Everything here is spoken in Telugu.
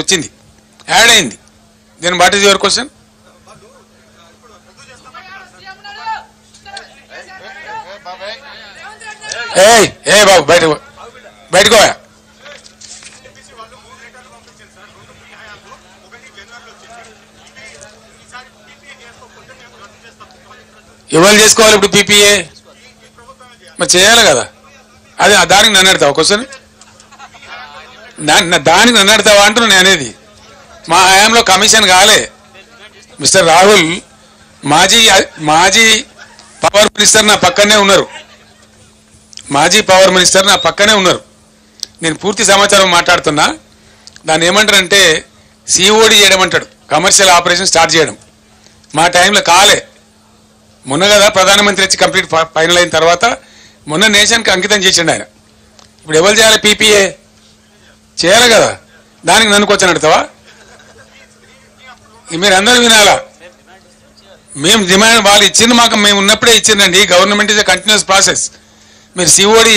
వచ్చింది, యాడ్ అయింది. Then what is your question? ఏ బాబు బయటకు ఎవరు చేసుకోవాలి ఇప్పుడు పీపీఏ? మరి చేయాలి కదా. అదే దానికి నన్ను అడతావా క్వశ్చన్? దానికి నన్ను అడతావా అంటున్నా నేను అనేది. మా హయాంలో కమిషన్ కాలే. మిస్టర్ రాహుల్ మాజీ పవర్ మినిస్టర్ నా పక్కనే ఉన్నారు. నేను పూర్తి సమాచారం మాట్లాడుతున్నా. దాన్ని ఏమంటారంటే సిఓడి చేయడం అంటాడు, కమర్షియల్ ఆపరేషన్ స్టార్ట్ చేయడం. మా టైంలో కాలే. మొన్న కదా ప్రధానమంత్రి వచ్చి కంప్లీట్ ఫైనల్ అయిన తర్వాత మొన్న నేషన్కి అంకితం చేసిండు ఆయన. ఇప్పుడు ఎవరు చేయాలి? పీపీఏ చేయాలి కదా. దానికి నన్ను క్వశ్చన్ అడతావా? మీరు అందరూ వినాలా. మేము డిమాండ్ వాళ్ళు ఇచ్చింది మాకు, మేము ఉన్నప్పుడే ఇచ్చిందండి. Government is a continuous process. మీరు సిఓడి